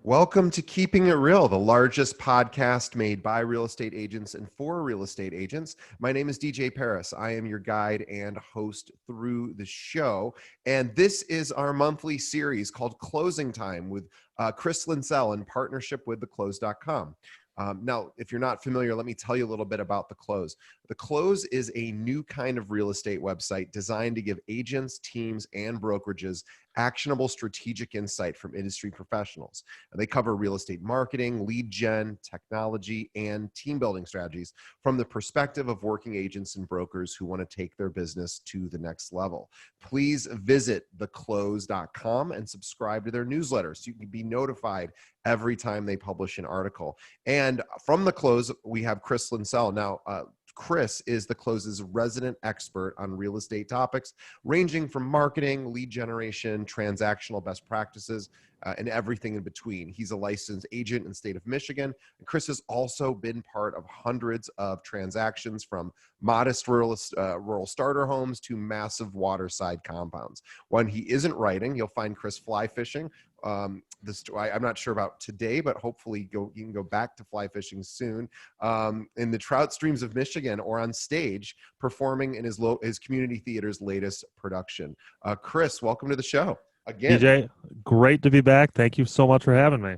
Welcome to Keeping It Real, the largest podcast made by real estate agents and for real estate agents. My name is DJ Paris. I am your guide and host through the show. And this is our monthly series called Closing Time with Chris Linsell in partnership with theclose.com. Now, if you're not familiar, let me tell you a little bit about The Close. The Close is a new kind of real estate website designed to give agents, teams, and brokerages actionable strategic insight from industry professionals. They cover real estate marketing, lead gen, technology, and team building strategies from the perspective of working agents and brokers who want to take their business to the next level. Please visit theclose.com and subscribe to their newsletter so you can be notified every time they publish an article. And from The Close, we have Chris Linsell. Now, Chris is The Close's resident expert on real estate topics, ranging from marketing, lead generation, transactional best practices, and everything in between. He's a licensed agent in the state of Michigan. And Chris has also been part of hundreds of transactions from modest rural starter homes to massive waterside compounds. When he isn't writing, you'll find Chris fly fishing. I'm not sure about today, but hopefully you can go back to fly fishing soon in the trout streams of Michigan or on stage performing in his community theater's latest production. Chris, welcome to the show again. DJ, great to be back. Thank you so much for having me.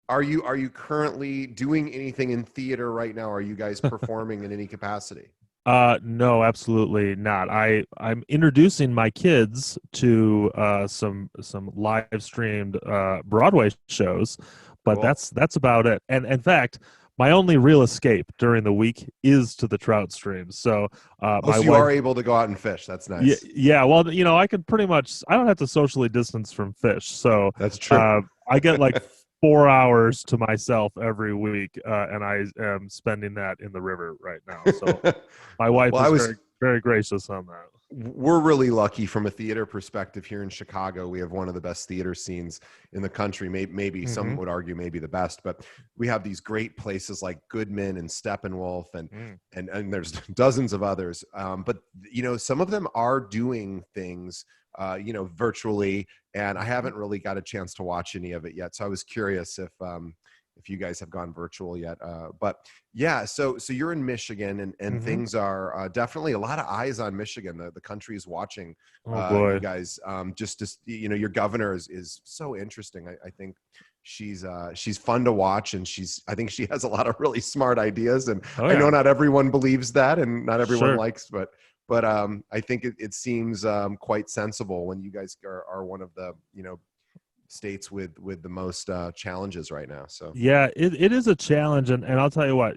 Are you currently doing anything in theater right now? Are you guys performing in any capacity? No, absolutely not. I'm introducing my kids to some live streamed Broadway shows, but Cool. that's about it. And in fact, my only real escape during the week is to the trout streams. So So my you wife, are able to go out and fish. That's nice. yeah. Well, I can pretty much. I don't have to socially distance from fish, so That's true. I get like 4 hours to myself every week, and I am spending that in the river right now. So my wife is very, very gracious on that. We're really lucky from a theater perspective here in Chicago. We have one of the best theater scenes in the country. Maybe some would argue maybe the best, but we have these great places like Goodman and Steppenwolf and there's dozens of others. But some of them are doing things virtually, and I haven't really got a chance to watch any of it yet. So I was curious if you guys have gone virtual yet. But yeah, so you're in Michigan and things are definitely a lot of eyes on Michigan. The country is watching you guys. Your governor is so interesting. I think she's fun to watch, and I think she has a lot of really smart ideas. And I know not everyone believes that and not everyone likes, but I think it seems quite sensible when you guys are one of the, states with the most challenges right now. So yeah, it is a challenge, and I'll tell you what,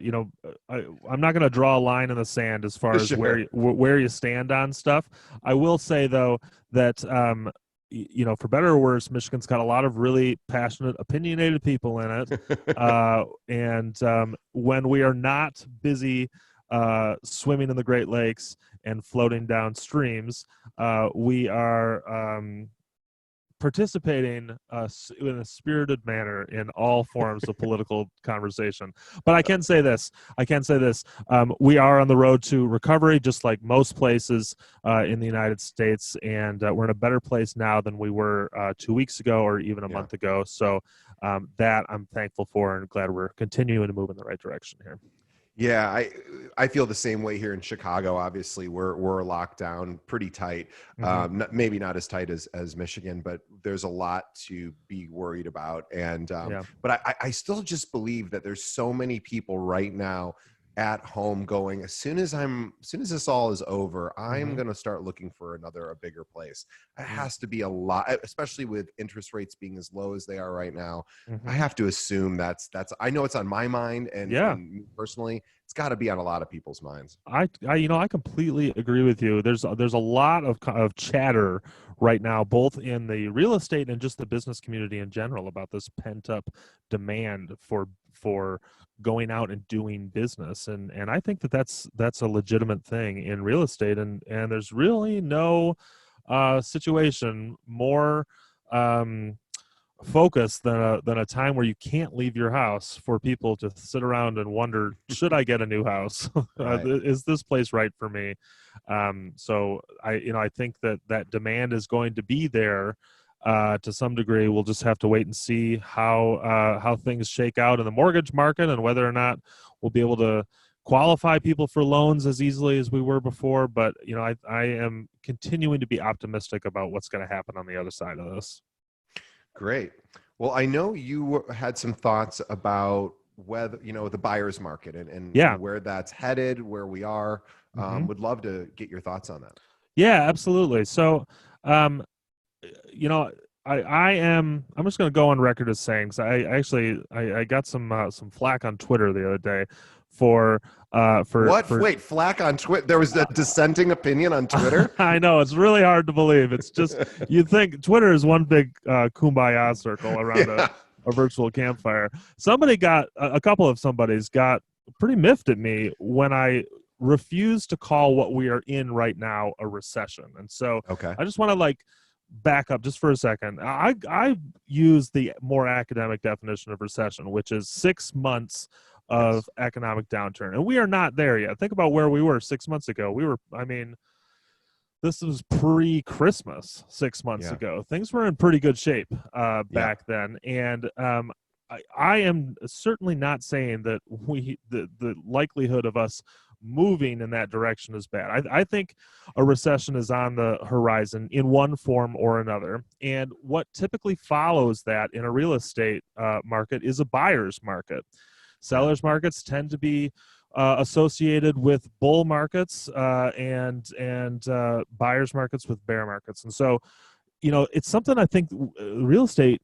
I'm not going to draw a line in the sand as far as where you stand on stuff. I will say though that for better or worse, Michigan's got a lot of really passionate, opinionated people in it, and when we are not busy swimming in the Great Lakes and floating down streams, we are participating in a spirited manner in all forms of political conversation. But I can say this, we are on the road to recovery, just like most places in the United States, and we're in a better place now than we were 2 weeks ago or even a month ago. So that I'm thankful for and glad we're continuing to move in the right direction here. Yeah, I feel the same way here in Chicago. Obviously, we're locked down pretty tight. Maybe not as tight as Michigan, but there's a lot to be worried about. And but I still just believe that there's so many people right now at home going, as soon as this all is over, I'm going to start looking for a bigger place. It has to be a lot, especially with interest rates being as low as they are right now. I have to assume that's, I know it's on my mind and me personally, it's got to be on a lot of people's minds. I completely agree with you. There's a lot of chatter right now, both in the real estate and just the business community in general, about this pent up demand for going out and doing business, and I think that's a legitimate thing in real estate, and there's really no situation more focus than a time where you can't leave your house for people to sit around and wonder, should I get a new house? Is this place right for me? So I think that demand is going to be there to some degree. We'll just have to wait and see how things shake out in the mortgage market and whether or not we'll be able to qualify people for loans as easily as we were before. But I am continuing to be optimistic about what's going to happen on the other side of this. Great. Well, I know you had some thoughts about whether, the buyer's market and where that's headed, where we are. Would love to get your thoughts on that. Yeah, absolutely. So, I'm just going to go on record as saying, because I got some flack on Twitter the other day for Wait, flack on Twitter? There was a dissenting opinion on Twitter? I know, it's really hard to believe. It's just, you'd think Twitter is one big kumbaya circle around a virtual campfire. A couple of somebody's got pretty miffed at me when I refused to call what we are in right now a recession. And so I just want to back up just for a second. I use the more academic definition of recession, which is 6 months of economic downturn. And we are not there yet. Think about where we were 6 months ago. This was pre-Christmas 6 months ago. Things were in pretty good shape back then. And I am certainly not saying that the likelihood of us moving in that direction is bad. I think a recession is on the horizon in one form or another. And what typically follows that in a real estate market is a buyer's market. Sellers markets tend to be associated with bull markets and buyer's markets with bear markets. And so, it's something I think real estate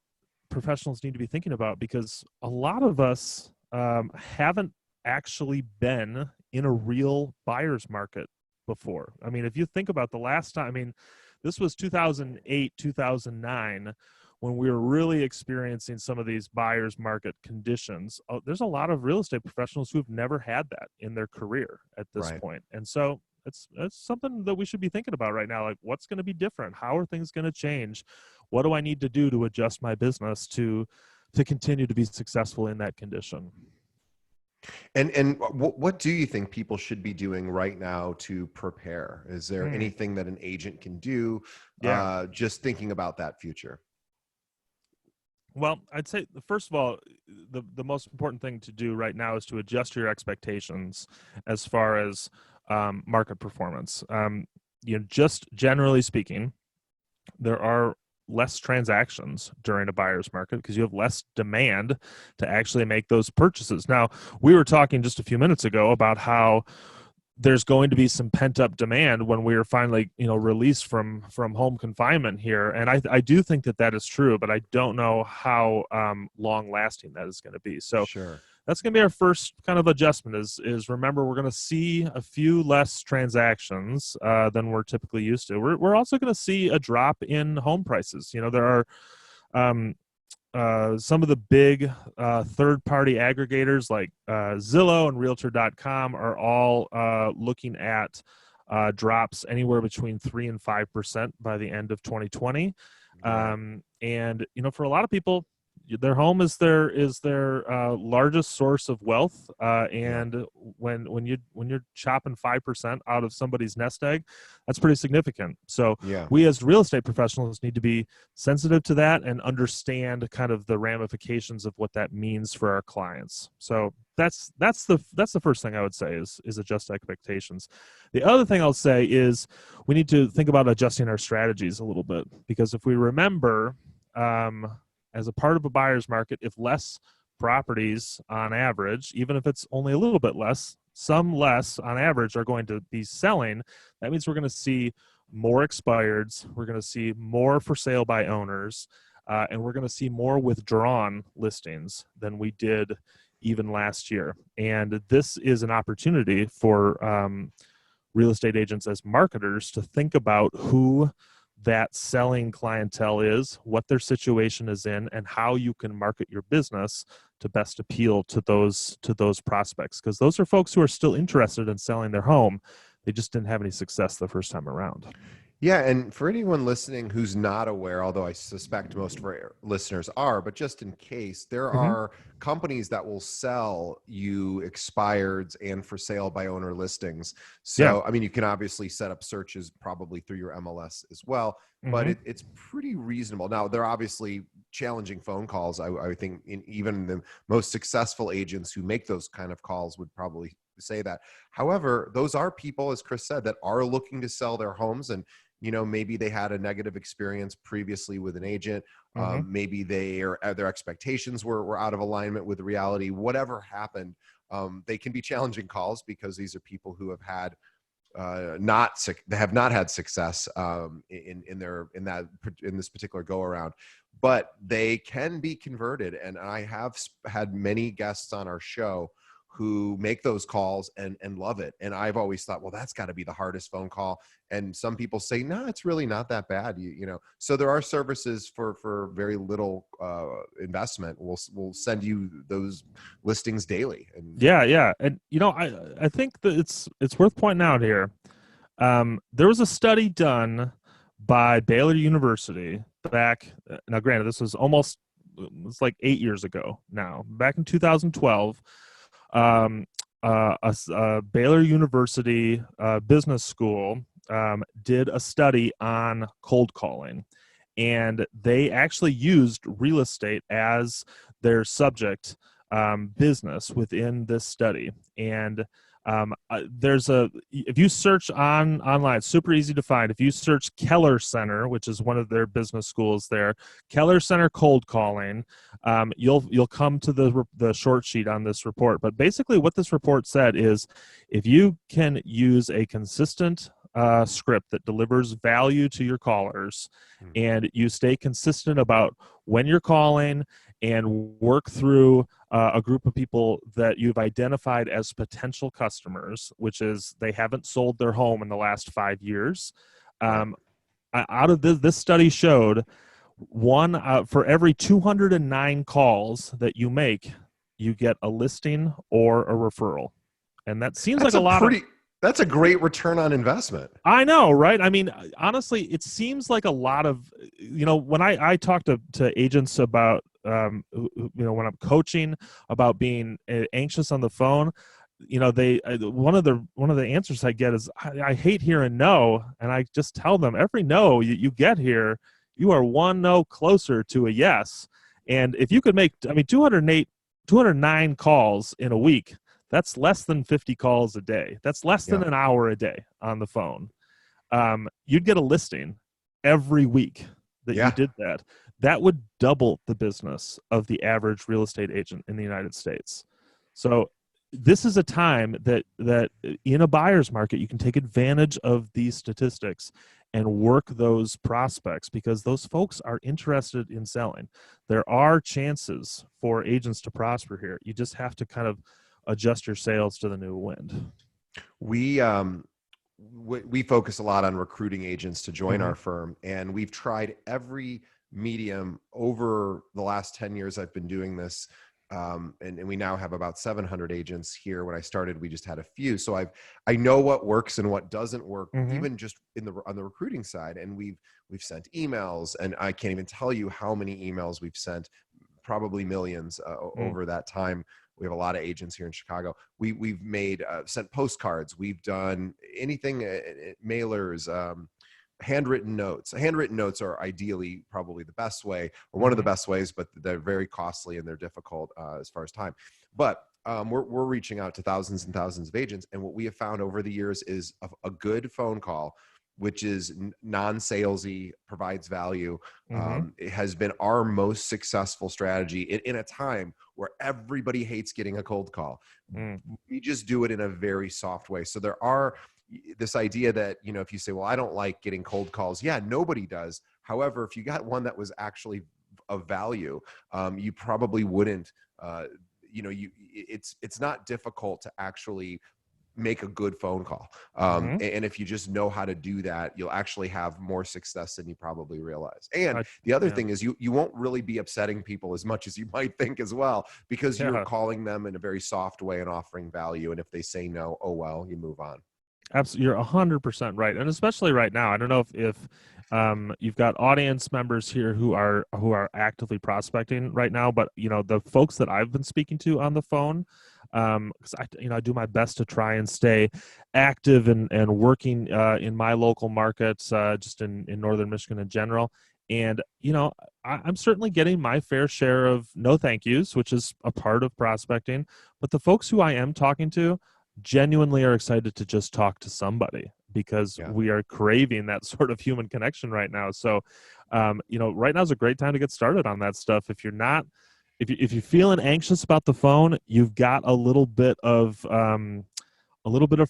professionals need to be thinking about, because a lot of us haven't actually been in a real buyer's market before. I mean, if you think about the last time, this was 2008, 2009, when we were really experiencing some of these buyer's market conditions. There's a lot of real estate professionals who've never had that in their career at this point. And so it's something that we should be thinking about right now. Like, what's going to be different? How are things going to change? What do I need to do to adjust my business to continue to be successful in that condition? And what do you think people should be doing right now to prepare? Is there anything that an agent can do? Just thinking about that future. Well, I'd say, first of all, the most important thing to do right now is to adjust your expectations as far as market performance. Just generally speaking, there are less transactions during a buyer's market because you have less demand to actually make those purchases. Now, we were talking just a few minutes ago about how there's going to be some pent-up demand when we are finally, released from home confinement here. And I do think that is true, but I don't know how long-lasting that is going to be. So that's going to be our first kind of adjustment is remember, we're going to see a few less transactions than we're typically used to. We're also going to see a drop in home prices. There are some of the big third-party aggregators like Zillow and Realtor.com are all looking at drops anywhere between 3% and 5% by the end of 2020. And for a lot of people, their home is their largest source of wealth, and when you're chopping 5% out of somebody's nest egg, that's pretty significant. So we as real estate professionals need to be sensitive to that and understand kind of the ramifications of what that means for our clients. So that's the first thing I would say is adjust expectations. The other thing I'll say is we need to think about adjusting our strategies a little bit, because if we remember, as a part of a buyer's market, if less properties on average, even if it's only a little bit less, some less on average are going to be selling, that means we're going to see more expireds, we're going to see more for sale by owners, and we're going to see more withdrawn listings than we did even last year. And this is an opportunity for real estate agents as marketers to think about who that selling clientele is, what their situation is in, and how you can market your business to best appeal to those prospects, because those are folks who are still interested in selling their home. They just didn't have any success the first time around. Yeah, and for anyone listening who's not aware, although I suspect most of our listeners are, but just in case, there Hmm. are companies that will sell you expireds and for sale by owner listings. Yeah. So, I mean, you can obviously set up searches probably through your MLS as well, but Hmm. it's pretty reasonable. Now, there are obviously challenging phone calls. I think even the most successful agents who make those kind of calls would probably say that. However, those are people, as Chris said, that are looking to sell their homes, and maybe they had a negative experience previously with an agent. Hmm. Maybe their expectations were out of alignment with reality. Whatever happened, they can be challenging calls because these are people who have had they have not had success in this particular go around, but they can be converted. And I have had many guests on our show who make those calls and love it. And I've always thought, well, that's got to be the hardest phone call. And some people say, no, it's really not that bad. So there are services for very little investment. We'll send you those listings daily. And Yeah, yeah, and I think that it's worth pointing out here. There was a study done by Baylor University back. Now, granted, this was it's like 8 years ago now. Back in 2012, um, a Baylor University business school did a study on cold calling, and they actually used real estate as their subject business within this study. And if you search online, it's super easy to find. If you search Keller Center, which is one of their business schools there, Keller Center cold calling, you'll come to the short sheet on this report. But basically, what this report said is, if you can use a consistent script that delivers value to your callers, and you stay consistent about when you're calling and work through a group of people that you've identified as potential customers, which is they haven't sold their home in the last 5 years. right. Out of this study showed one for every 209 calls that you make, you get a listing or a referral. And that seems like That's a a lot of. pretty that's a great return on investment. I know, right? I mean, honestly, it seems like a lot of, when I talk to agents about, when I'm coaching about being anxious on the phone, one of the answers I get is, I hate hearing no. And I just tell them, every no you get here, you are one no closer to a yes. And if you could make, 209 calls in a week, that's less than 50 calls a day. That's less than Yeah. an hour a day on the phone. You'd get a listing every week that you Yeah. did that. That would double the business of the average real estate agent in the United States. So this is a time that in a buyer's market, you can take advantage of these statistics and work those prospects, because those folks are interested in selling. There are chances for agents to prosper here. You just have to kind of adjust your sails to the new wind. We focus a lot on recruiting agents to join Mm-hmm. our firm, and we've tried every medium over the last 10 years I've been doing this. And we now have about 700 agents here. When I started, we just had a few. So I know what works and what doesn't work, Mm-hmm. even just on the recruiting side. And we've sent emails, and I can't even tell you how many emails we've sent, probably millions Mm. over that time. We have a lot of agents here in Chicago. We've made sent postcards. We've done anything, mailers, handwritten notes. Handwritten notes are ideally probably the best way, or one of the Mm-hmm. best ways, but they're very costly and they're difficult as far as time. But we're reaching out to thousands and thousands of agents, and what we have found over the years is a good phone call, which is non-salesy, provides value. Mm-hmm. It has been our most successful strategy in a time where everybody hates getting a cold call. Mm. We just do it in a very soft way. So there are this idea that, if you say, well, I don't like getting cold calls. Yeah, nobody does. However, if you got one that was actually of value, you probably wouldn't, it's not difficult to actually make a good phone call. Mm-hmm. And if you just know how to do that, you'll actually have more success than you probably realize. And I, the other yeah. thing is you won't really be upsetting people as much as you might think as well, because you're Yeah. calling them in a very soft way and offering value. And if they say no, oh, well, you move on. Absolutely, you're 100% right, and especially right now. I don't know if you've got audience members here who are actively prospecting right now, but the folks that I've been speaking to on the phone, because I do my best to try and stay active and working in my local markets, just in northern Michigan in general. And I'm certainly getting my fair share of no thank yous, which is a part of prospecting. But the folks who I am talking to genuinely are excited to just talk to somebody because Yeah. we are craving that sort of human connection right now. So, right now is a great time to get started on that stuff. If you're not, if you're feeling anxious about the phone, you've got a little bit of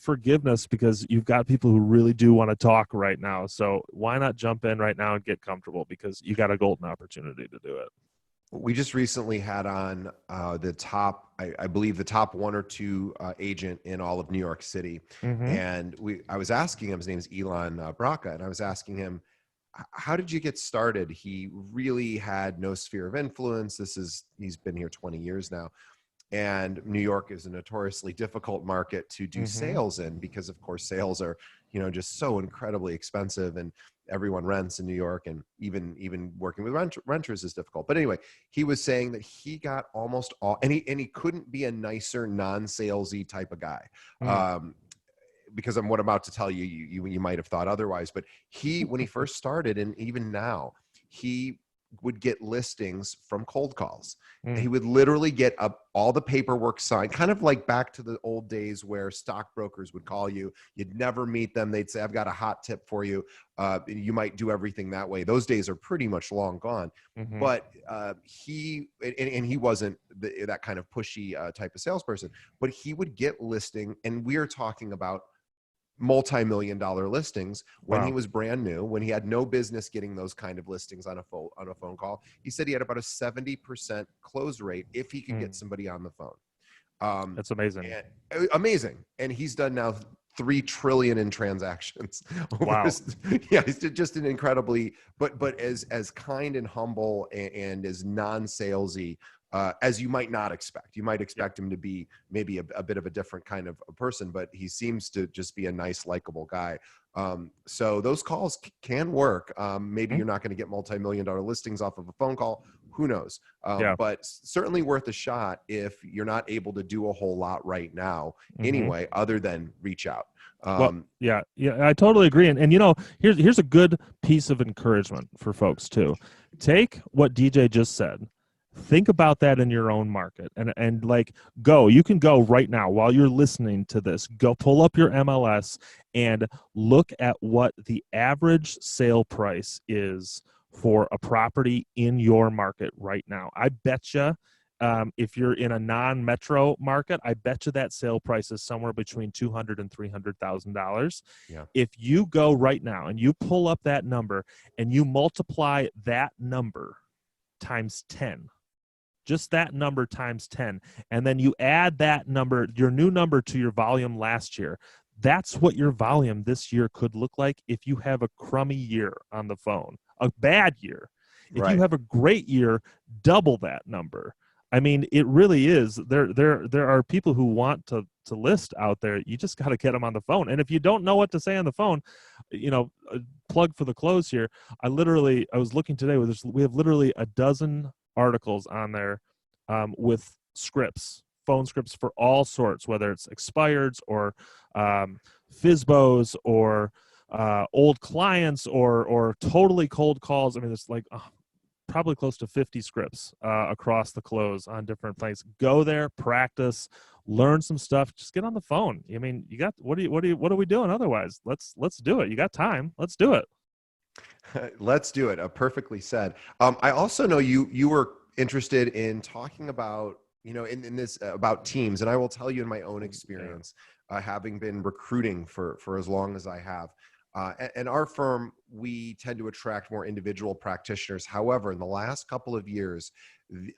forgiveness because you've got people who really do want to talk right now. So why not jump in right now and get comfortable because you got a golden opportunity to do it. We just recently had on the top, I believe the top one or two agent in all of New York City. Mm-hmm. And I was asking him, his name is Elon Braca, and I was asking him, how did you get started? He really had no sphere of influence. He's been here 20 years now. And New York is a notoriously difficult market to do Mm-hmm. sales in because, of course, sales are, just so incredibly expensive, and everyone rents in New York, and even working with renters is difficult. But anyway, he was saying that he got almost all, and he couldn't be a nicer, non-salesy type of guy. Mm. Because I'm what I'm about to tell you, you might have thought otherwise, but when he first started, and even now, he would get listings from cold calls. Mm. He would literally get up all the paperwork signed, kind of like back to the old days where stockbrokers would call you. You'd never meet them. They'd say, "I've got a hot tip for you." You might do everything that way. Those days are pretty much long gone. Mm-hmm. But he wasn't that kind of pushy type of salesperson. But he would get listing, and we're talking about multi-million dollar listings when he Wow. was brand new, when he had no business getting those kind of listings on a phone call. He said he had about a 70% close rate if he could get Mm. somebody on the phone. um That's amazing. and amazing. And he's done now 3 trillion in transactions over Wow. yeah, he's just an incredibly, but as kind and humble and as non-salesy as you might not expect. You might Yep. expect him to be maybe a bit of a different kind of a person, but he seems to just be a nice, likable guy. So those calls can work. Maybe Mm. you're not going to get multi-million dollar listings off of a phone call. Who knows? Yeah. But certainly worth a shot if you're not able to do a whole lot right now Mm-hmm. anyway, other than reach out. Well, yeah, I totally agree. And here's a good piece of encouragement for folks too. Take what DJ just said. Think about that in your own market and like you can go right now while you're listening to this. Go pull up your MLS and look at what the average sale price is for a property in your market right now. I bet you if you're in a non-metro market, I bet you that sale price is somewhere between $200,000 and $300,000. Yeah. If you go right now and you pull up that number and you multiply that number times 10, just that number times 10, and then you add that number, your new number, to your volume last year, that's what your volume this year could look like if you have a crummy year on the phone, a bad year. If you Right. have a great year, double that number. I mean, it really is. There are people who want to list out there. You just got to get them on the phone. And if you don't know what to say on the phone, plug for the close here. I was looking today. We have literally a dozen articles on there with scripts, phone scripts for all sorts, whether it's expireds or FISBOs or old clients or totally cold calls. I mean, it's like probably close to 50 scripts across the close on different things. Go there, practice, learn some stuff. Just get on the phone. I mean, you got what are we doing otherwise? Let's do it. You got time. Let's do it. Let's do it. Perfectly said. I also know you were interested in talking about, in this about teams, and I will tell you in my own Yeah. experience, having been recruiting for as long as I have. And our firm, we tend to attract more individual practitioners. However, in the last couple of years,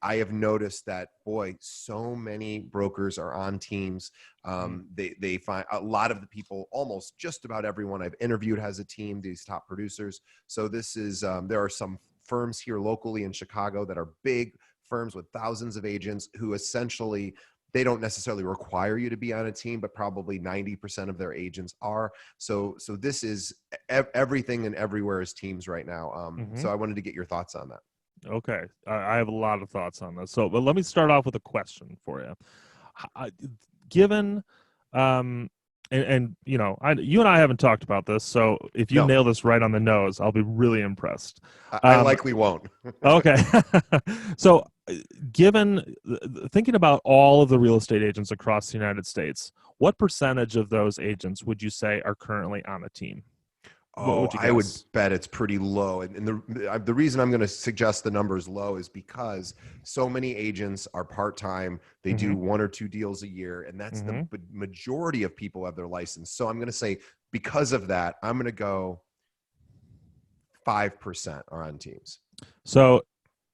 I have noticed that, boy, so many brokers are on teams. Mm. They find a lot of the people, almost just about everyone I've interviewed has a team, these top producers. So there are some firms here locally in Chicago that are big firms with thousands of agents who essentially they don't necessarily require you to be on a team, but probably 90% of their agents are. So this is everything and everywhere is teams right now. So I wanted to get your thoughts on that. Okay, I have a lot of thoughts on this. So, but let me start off with a question for you. Given, and you know, you and I haven't talked about this, so if you No, nail this right on the nose, I'll be really impressed. I likely won't. Okay, so given thinking about all of the real estate agents across the United States, what percentage of those agents would you say are currently on a team? What Oh, would you I would guess? bet it's pretty low. And the reason I'm going to suggest the numbers low is because so many agents are part-time. They Mm-hmm. do 1 or 2 deals a year, and that's Mm-hmm. the majority of people have their license. So I'm going to say because of that, I'm going to go 5% are on teams. So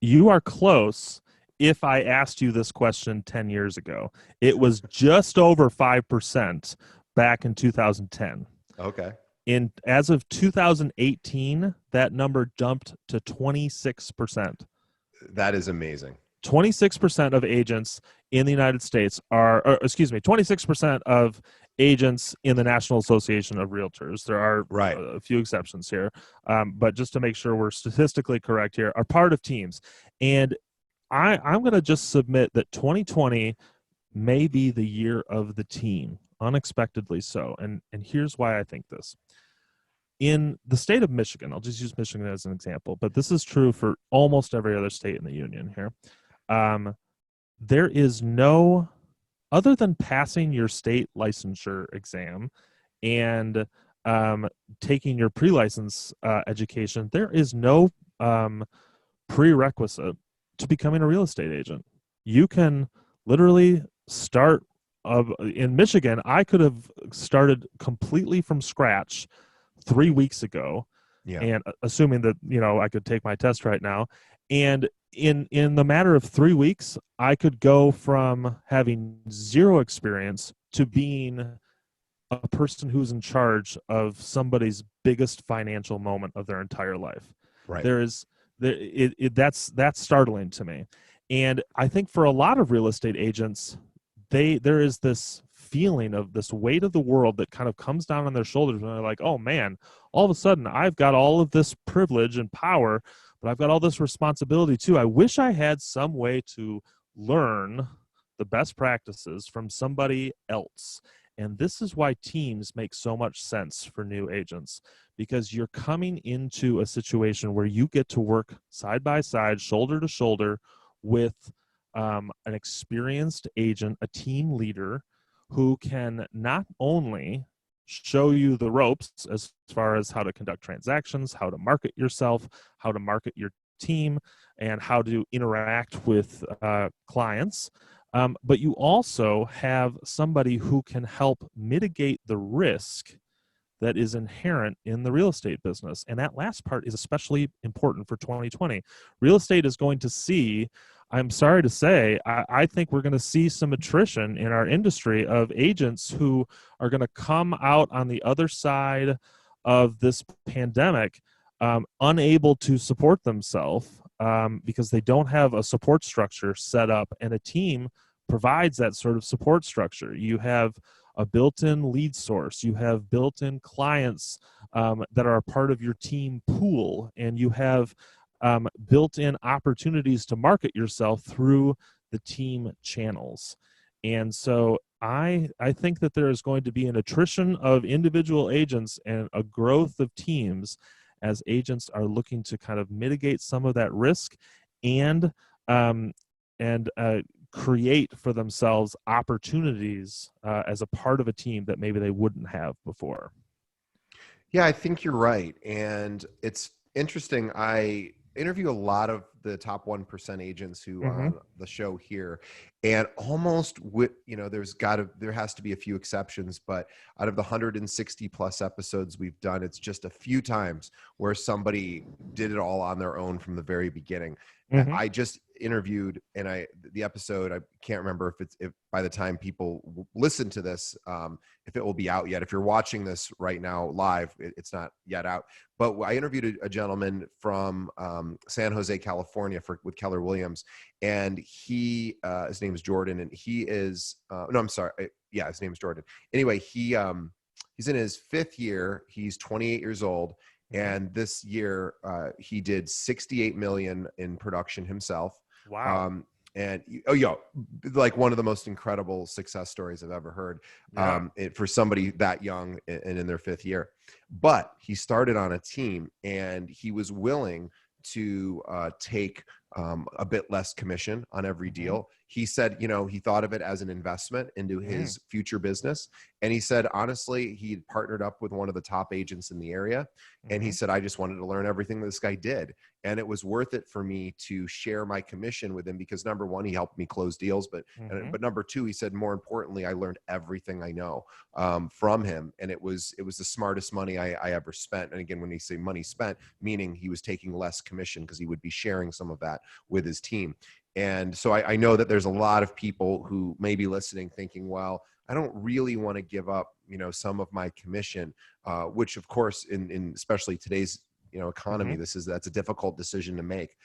you are close. If I asked you this question 10 years ago, it was just over 5% back in 2010. Okay. As of 2018, that number jumped to 26%. That is amazing. 26% of agents in the United States or excuse me, 26% of agents in the National Association of Realtors. There are Right. a few exceptions here, but just to make sure we're statistically correct here, are part of teams. And I'm going to just submit that 2020 may be the year of the team, unexpectedly so. And here's why I think this. In the state of Michigan, I'll just use Michigan as an example, but this is true for almost every other state in the union here. There is no, other than passing your state licensure exam and taking your pre-license education, there is no prerequisite to becoming a real estate agent. You can literally start in Michigan. I could have started completely from scratch 3 weeks ago, Yeah. and assuming that I could take my test right now, and in the matter of 3 weeks, I could go from having zero experience to being a person who's in charge of somebody's biggest financial moment of their entire life. Right. That's startling to me. And I think for a lot of real estate agents, there is this feeling of this weight of the world that kind of comes down on their shoulders, and they're like, oh man, all of a sudden I've got all of this privilege and power, but I've got all this responsibility too. I wish I had some way to learn the best practices from somebody else. And this is why teams make so much sense for new agents, because you're coming into a situation where you get to work side by side, shoulder to shoulder with an experienced agent, a team leader who can not only show you the ropes as far as how to conduct transactions, how to market yourself, how to market your team, and how to interact with clients, but you also have somebody who can help mitigate the risk that is inherent in the real estate business. And that last part is especially important for 2020. Real estate is going to see, I'm sorry to say, I think we're going to see some attrition in our industry of agents who are going to come out on the other side of this pandemic unable to support themselves because they don't have a support structure set up, and a team provides that sort of support structure. You have a built-in lead source, you have built-in clients that are a part of your team pool, and you have built-in opportunities to market yourself through the team channels. And so I think that there is going to be an attrition of individual agents and a growth of teams as agents are looking to kind of mitigate some of that risk and create for themselves opportunities as a part of a team that maybe they wouldn't have before. Yeah, I think you're right. And it's interesting. I interview a lot of the top 1% agents who are on the show here, and almost there has to be a few exceptions, but out of the 160 plus episodes we've done, it's just a few times where somebody did it all on their own from the very beginning. I just interviewed, and the episode, I can't remember if by the time people listen to this, if it will be out yet. If you're watching this right now live, it's not yet out. But I interviewed a gentleman from San Jose, California, with Keller Williams, and his name is Jordan, and he is no, I'm sorry, yeah, his name is Jordan. Anyway, he's in his 5th year. He's 28 years old. And this year, he did 68 million in production himself. Wow. And like one of the most incredible success stories I've ever heard, for somebody that young and in their 5th year. But he started on a team, and he was willing to take a bit less commission on every deal. He said, he thought of it as an investment into his future business. And he said, honestly, he partnered up with one of the top agents in the area. And he said, I just wanted to learn everything that this guy did. And it was worth it for me to share my commission with him because, number one, he helped me close deals. But number two, he said, more importantly, I learned everything I know from him. And it was the smartest money I ever spent. And again, when he say money spent, meaning he was taking less commission because he would be sharing some of that with his team. And so I know that there's a lot of people who may be listening thinking, well, I don't really want to give up, some of my commission, which of course, in especially today's, economy, that's a difficult decision to make.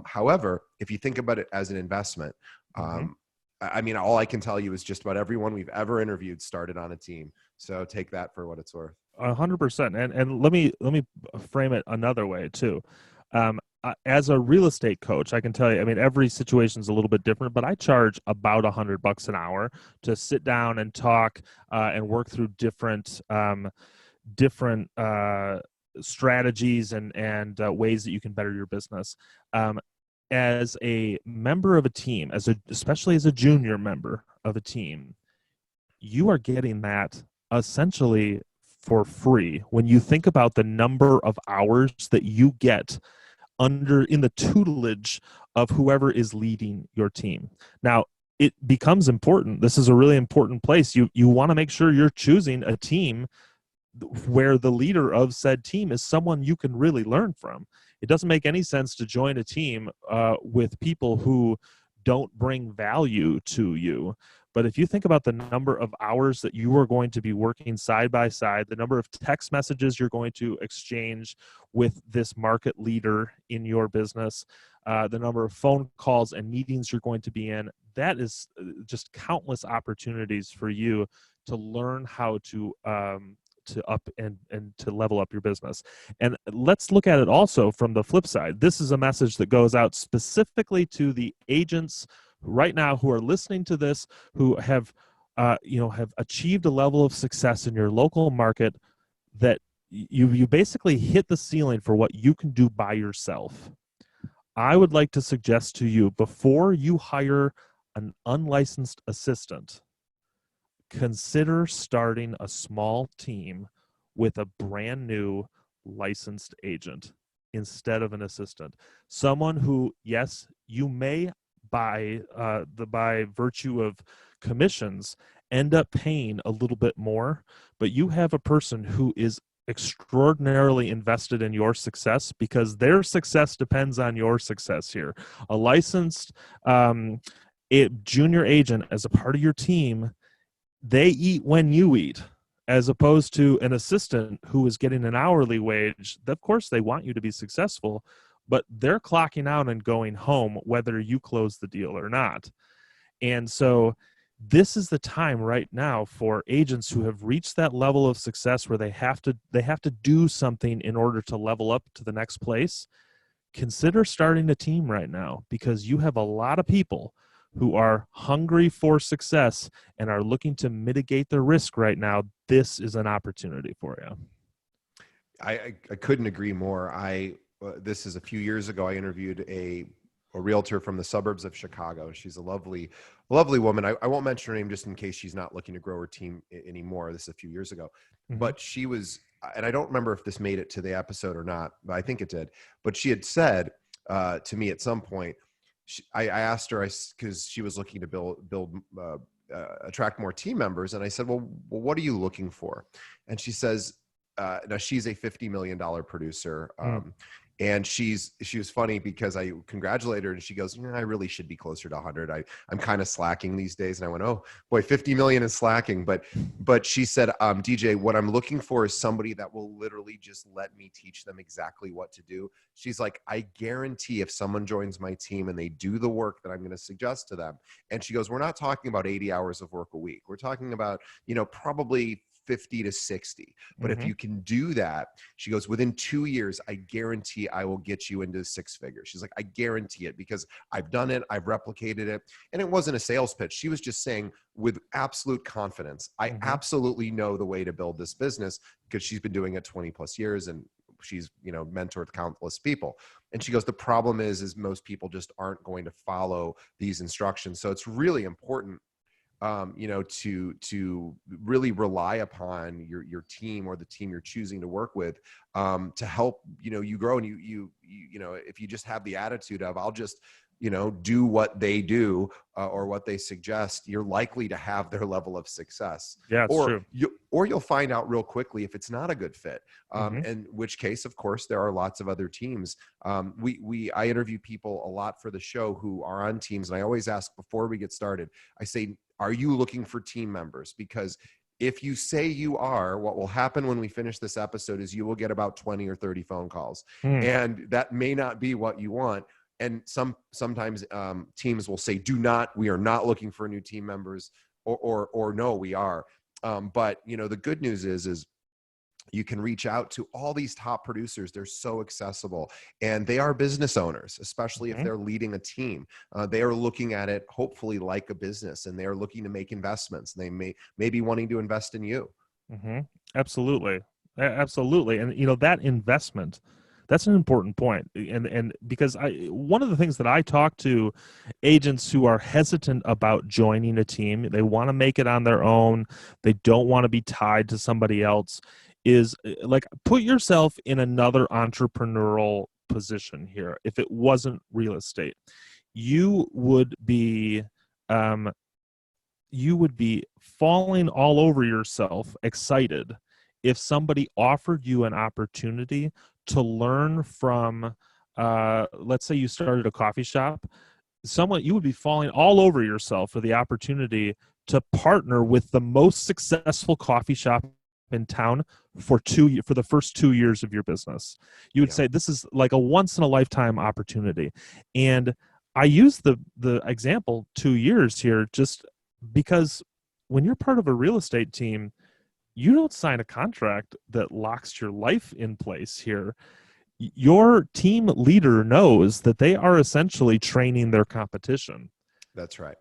However, if you think about it as an investment, I mean, all I can tell you is just about everyone we've ever interviewed started on a team. So take that for what it's worth. 100%. And let me frame it another way too. As a real estate coach, I can tell you, I mean, every situation is a little bit different, but I charge about $100 an hour to sit down and talk and work through different strategies and ways that you can better your business. As a member of a team, especially as a junior member of a team, you are getting that essentially for free when you think about the number of hours that you get in the tutelage of whoever is leading your team. Now, it becomes important. This is a really important place. You want to make sure you're choosing a team where the leader of said team is someone you can really learn from. It doesn't make any sense to join a team with people who don't bring value to you. But if you think about the number of hours that you are going to be working side by side, the number of text messages you're going to exchange with this market leader in your business, the number of phone calls and meetings you're going to be in, that is just countless opportunities for you to learn how to up and to level up your business. And let's look at it also from the flip side. This is a message that goes out specifically to the agents right now who are listening to this, who have achieved a level of success in your local market that you basically hit the ceiling for what you can do by yourself. I would like to suggest to you, before you hire an unlicensed assistant, consider starting a small team with a brand new licensed agent instead of an assistant. Someone who, yes, you may by virtue of commissions end up paying a little bit more, but you have a person who is extraordinarily invested in your success because their success depends on your success here. A licensed junior agent as a part of your team, they eat when you eat, as opposed to an assistant who is getting an hourly wage. Of course, they want you to be successful, but they're clocking out and going home whether you close the deal or not. And so this is the time right now for agents who have reached that level of success where they have to do something in order to level up to the next place. Consider starting a team right now, because you have a lot of people who are hungry for success and are looking to mitigate the risk right now. This is an opportunity for you. I couldn't agree more. This is a few years ago. I interviewed a realtor from the suburbs of Chicago. She's a lovely woman. I won't mention her name just in case she's not looking to grow her team anymore. This is a few years ago, but she was, and I don't remember if this made it to the episode or not, but I think it did. But she had said to me at some point, I asked her, because she was looking to attract more team members. And I said, well, what are you looking for? And she says, now she's a $50 million producer. And she was funny because I congratulated her and she goes, I really should be closer to 100. I'm kind of slacking these days. And I went, oh boy, 50 million is slacking. But she said, DJ, what I'm looking for is somebody that will literally just let me teach them exactly what to do. She's like, I guarantee if someone joins my team and they do the work that I'm going to suggest to them. And she goes, we're not talking about 80 hours of work a week. We're talking about, probably 50 to 60. But if you can do that, she goes, within 2 years, I guarantee I will get you into 6 figures. She's like, I guarantee it because I've done it. I've replicated it. And it wasn't a sales pitch. She was just saying with absolute confidence, I absolutely know the way to build this business because she's been doing it 20 plus years and she's, mentored countless people. And she goes, the problem is most people just aren't going to follow these instructions. So it's really important to really rely upon your team or the team you're choosing to work with to help, you grow. And you if you just have the attitude of, I'll just, do what they do or what they suggest, you're likely to have their level of success. Yeah, it's true. You'll find out real quickly if it's not a good fit. In which case, of course, there are lots of other teams. I interview people a lot for the show who are on teams. And I always ask before we get started, I say, are you looking for team members? Because if you say you are, what will happen when we finish this episode is you will get about 20 or 30 phone calls. And that may not be what you want. And sometimes teams will say, we are not looking for new team members, or no, we are. But the good news is you can reach out to all these top producers. They're so accessible and they are business owners, especially if they're leading a team. They are looking at it hopefully like a business, and they are looking to make investments. They may be wanting to invest in you. Absolutely. Absolutely. And that investment, that's an important point. And because one of the things that I talk to agents who are hesitant about joining a team, they want to make it on their own, they don't want to be tied to somebody else, is like, put yourself in another entrepreneurial position here. If it wasn't real estate, you would be falling all over yourself excited if somebody offered you an opportunity to learn from, let's say you started a coffee shop, you would be falling all over yourself for the opportunity to partner with the most successful coffee shop in town for the first 2 years of your business. You would say this is like a once in a lifetime opportunity. And I use the example 2 years here just because when you're part of a real estate team, you don't sign a contract that locks your life in place here. Your team leader knows that they are essentially training their competition. That's right.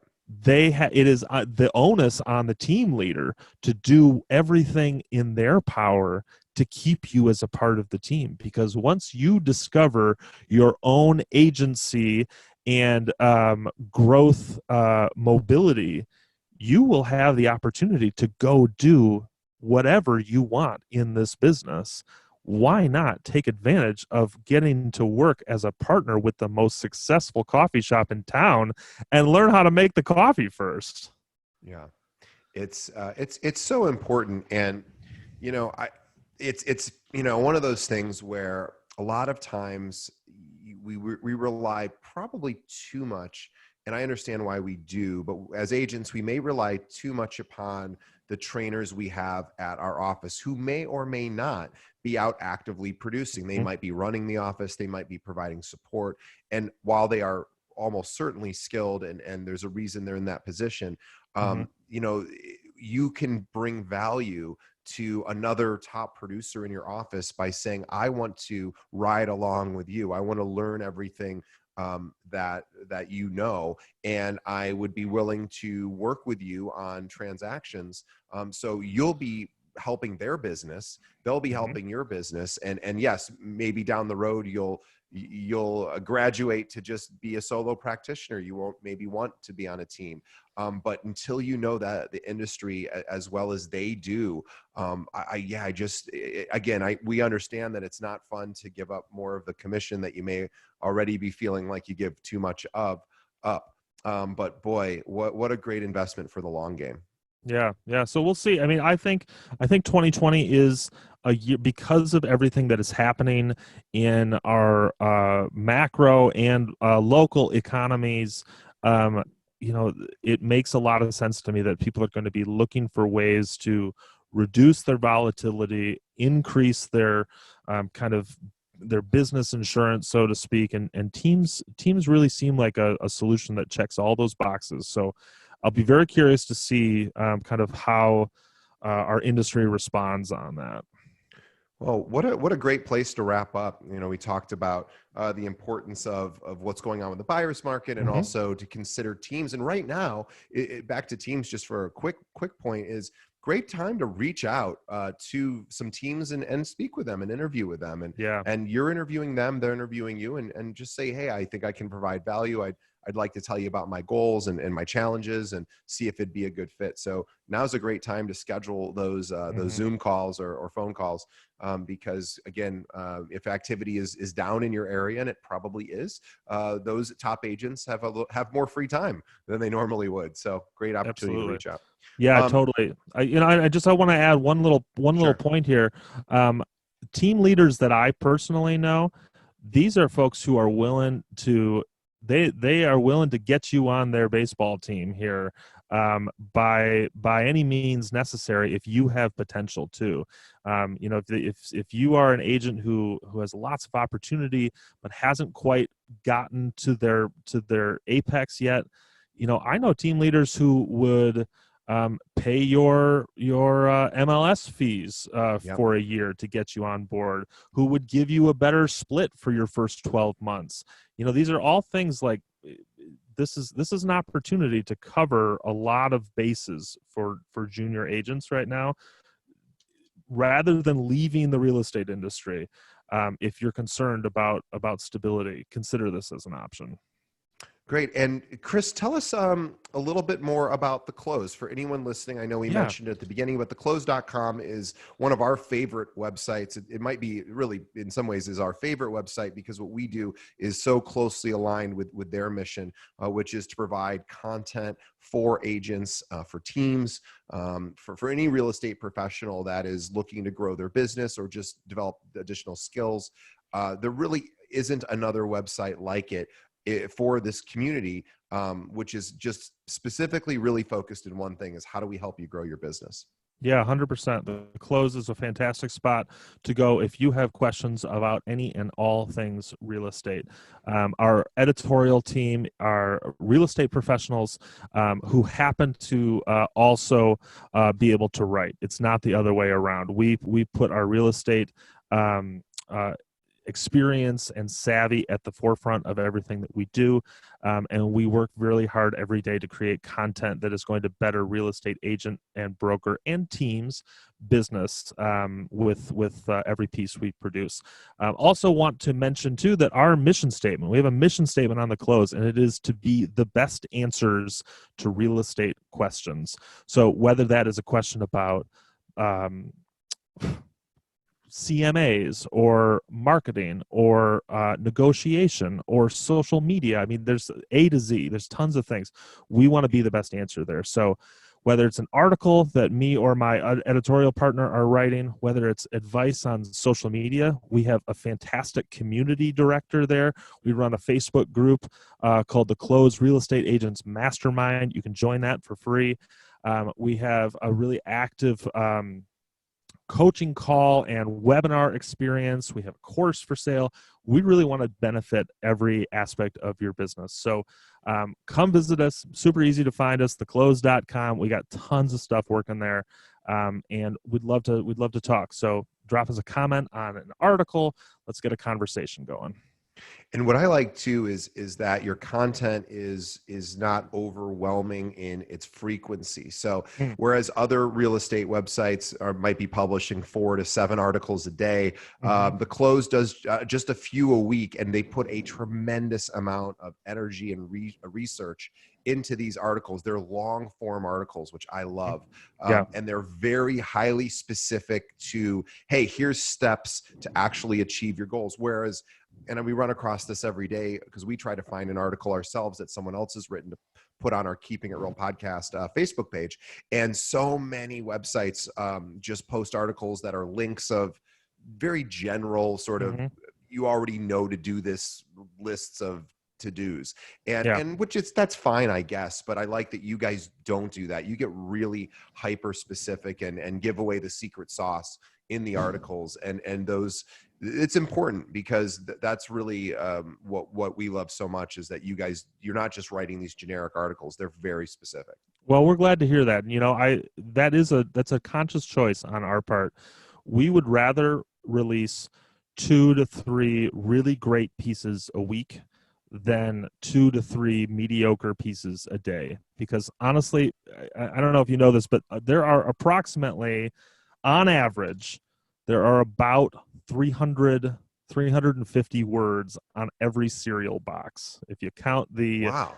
It is the onus on the team leader to do everything in their power to keep you as a part of the team, because once you discover your own agency and growth mobility, you will have the opportunity to go do whatever you want in this business. Why not take advantage of getting to work as a partner with the most successful coffee shop in town and learn how to make the coffee first? Yeah, it's so important. And, it's one of those things where a lot of times we rely probably too much. And I understand why we do, but as agents, we may rely too much upon the trainers we have at our office who may or may not be out actively producing. They might be running the office. They might be providing support. And while they are almost certainly skilled and there's a reason they're in that position, you can bring value to another top producer in your office by saying, I want to ride along with you. I want to learn everything that and I would be willing to work with you on transactions. So you'll be helping their business, they'll be helping your business, and yes, maybe down the road you'll graduate to just be a solo practitioner. You won't maybe want to be on a team, but until you know that the industry as well as they do, we understand that it's not fun to give up more of the commission that you may already be feeling like you give too much of up. But boy, what a great investment for the long game. Yeah. So we'll see. I mean, I think 2020 is a year because of everything that is happening in our macro and local economies. Um, it makes a lot of sense to me that people are going to be looking for ways to reduce their volatility, increase their kind of their business insurance, so to speak, and teams really seem like a solution that checks all those boxes. So I'll be very curious to see kind of how our industry responds on that. Well, what a great place to wrap up. We talked about the importance of what's going on with the buyer's market, and Hmm. also to consider teams. And right now, back to teams, just for a quick point, is great time to reach out to some teams and speak with them and interview with them. And Yeah, and you're interviewing them, they're interviewing you, and just say, hey, I think I can provide value. I'd like to tell you about my goals and my challenges, and see if it'd be a good fit. So now's a great time to schedule those hmm, Zoom calls or phone calls, because again, if activity is down in your area, and it probably is, those top agents have more free time than they normally would. So great opportunity to absolutely. reach out. Yeah, Um, totally. I want to add one little sure. point here. Um, Team leaders that I personally know, these are folks who are willing to they are willing to get you on their baseball team here, by any means necessary if you have potential too. If you are an agent who has lots of opportunity but hasn't quite gotten to their apex yet, I know team leaders who would pay your MLS fees Yep. for a year to get you on board, who would give you a better split for your first 12 months. These are all things like this is an opportunity to cover a lot of bases for junior agents right now, rather than leaving the real estate industry. If you're concerned about stability, consider this as an option. Great. And Chris, tell us a little bit more about the close for anyone listening. I know we Yeah. mentioned it at the beginning, but theclose.com is one of our favorite websites. It might be really, in some ways, is our favorite website, because what we do is so closely aligned with their mission, which is to provide content for agents, for teams, for any real estate professional that is looking to grow their business or just develop additional skills. There really isn't another website like it for this community, which is just specifically really focused in one thing: is how do we help you grow your business? Yeah, 100%. The close is a fantastic spot to go if you have questions about any and all things real estate. Our editorial team are real estate professionals who happen to also be able to write. It's not the other way around. We put our real estate um, experience and savvy at the forefront of everything that we do. And we work really hard every day to create content that is going to better real estate agent and broker and teams business with every piece we produce. Also want to mention too that our mission statement, we have a mission statement on the close, and it is to be the best answers to real estate questions. So whether that is a question about um, CMAs or marketing or negotiation or social media. I mean, there's A to Z, there's tons of things. We want to be the best answer there. So, whether it's an article that me or my editorial partner are writing, whether it's advice on social media, we have a fantastic community director there. We run a Facebook group called the Close Real Estate Agents Mastermind. You can join that for free. We have a really active coaching call and webinar experience. We have a course for sale. We really want to benefit every aspect of your business. So come visit us. Super easy to find us, theclose.com. We got tons of stuff working there. And we'd love to talk. So drop us a comment on an article. Let's get a conversation going. And what I like too is that your content is not overwhelming in its frequency. So Mm. whereas other real estate websites might be publishing 4 to 7 articles a day, Mm-hmm. the Close does just a few a week, and they put a tremendous amount of energy and research into these articles. They're long form articles, which I love, Yeah. and they're very highly specific to, hey, here's steps to actually achieve your goals. Whereas and we run across this every day because we try to find an article ourselves that someone else has written to put on our Keeping It Real podcast Facebook page. And so many websites just post articles that are links of very general sort of, you already know to do this lists of to-dos, and which that's fine, I guess, but I like that you guys don't do that. You get really hyper specific and give away the secret sauce in the articles, and those, it's important because that's really what we love so much, is that you're not just writing these generic articles, they're very specific. Well, we're glad to hear that. That's a conscious choice on our part. We would rather release 2 to 3 really great pieces a week than 2 to 3 mediocre pieces a day. Because honestly, I don't know if you know this, but there are approximately, on average, there are about 350 words on every cereal box. If you count the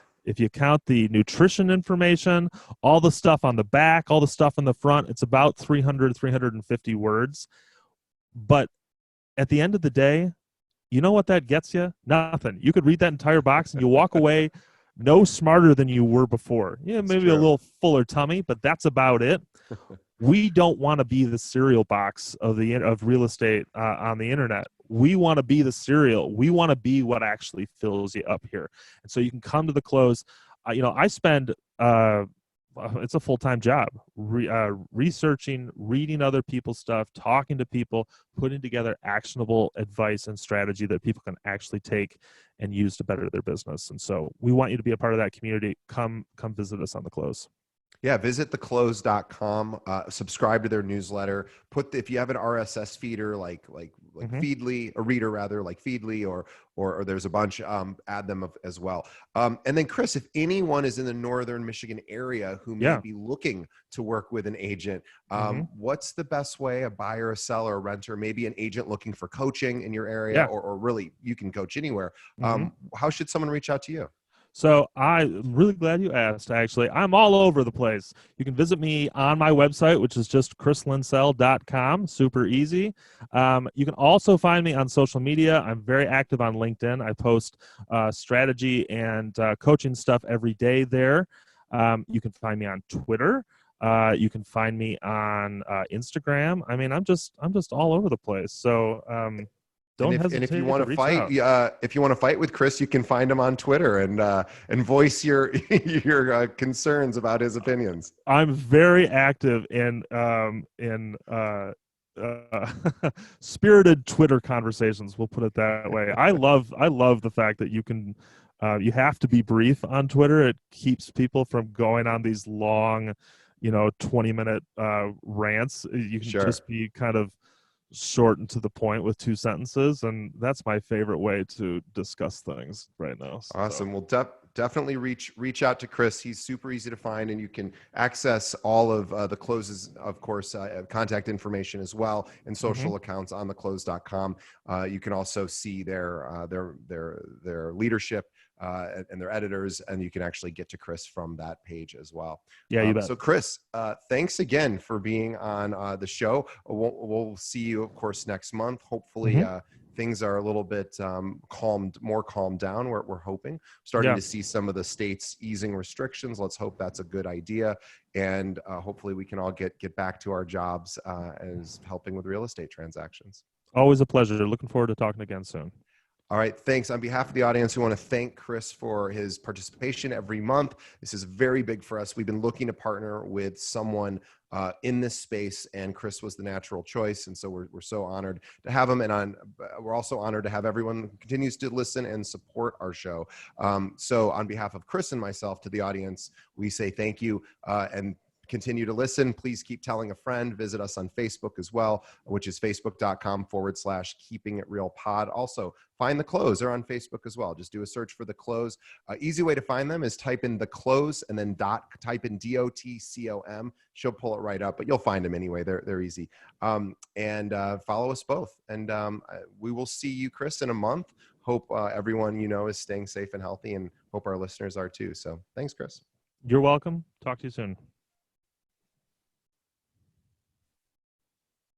nutrition information, all the stuff on the back, all the stuff in the front, it's about 350 words. But at the end of the day, you know what that gets you? Nothing. You could read that entire box and you walk away no smarter than you were before. Yeah, maybe a little fuller tummy, but that's about it. We don't want to be the cereal box of real estate on the internet. We want to be the cereal. We want to be what actually fills you up here. And so you can come to the close. I spend it's a full-time job researching, reading other people's stuff, talking to people, putting together actionable advice and strategy that people can actually take and use to better their business. And so we want you to be a part of that community. Come visit us on the close. Yeah, visit theclose.com, subscribe to their newsletter, if you have an RSS feeder like Feedly, a reader rather, like Feedly, or there's a bunch, add them as well. And then Chris, if anyone is in the Northern Michigan area who may be looking to work with an agent, what's the best way, a buyer, a seller, a renter, maybe an agent looking for coaching in your area, or really you can coach anywhere. How should someone reach out to you? So I'm really glad you asked, actually. I'm all over the place. You can visit me on my website, which is just chrislinsell.com. Super easy. You can also find me on social media. I'm very active on LinkedIn. I post strategy and coaching stuff every day there. You can find me on Twitter. You can find me on Instagram. I mean, I'm just all over the place. So if you want to fight, if you want to fight with Chris, you can find him on Twitter and voice your your concerns about his opinions. I'm very active in spirited Twitter conversations. We'll put it that way. I love the fact that you can you have to be brief on Twitter. It keeps people from going on these long, 20-minute rants. You can just be kind of short and to the point with 2 sentences, and that's my favorite way to discuss things right now. Awesome. Well, definitely reach out to Chris. He's super easy to find, and you can access all of the Closes, of course, contact information as well, and social accounts on theclose.com. You can also see their leadership and their editors, and you can actually get to Chris from that page as well. Yeah, you bet. So Chris, thanks again for being on the show. We'll see you, of course, next month. Hopefully things are a little bit more calmed down. We're hoping, starting to see some of the states easing restrictions. Let's hope that's a good idea. And hopefully we can all get back to our jobs as helping with real estate transactions. Always a pleasure. Looking forward to talking again soon. All right. Thanks. On behalf of the audience, we want to thank Chris for his participation every month. This is very big for us. We've been looking to partner with someone in this space, and Chris was the natural choice. And so we're so honored to have him. And we're also honored to have everyone who continues to listen and support our show. So on behalf of Chris and myself to the audience, we say thank you and continue to listen. Please keep telling a friend. Visit us on Facebook as well, which is facebook.com/Keeping It Real Pod. Also, find The Close. They're on Facebook as well. Just do a search for The Close. Easy way to find them is type in The Close and then type in DOTCOM. She'll pull it right up, but you'll find them anyway. They're easy. And follow us both. And we will see you, Chris, in a month. Hope everyone is staying safe and healthy, and hope our listeners are too. So thanks, Chris. You're welcome. Talk to you soon.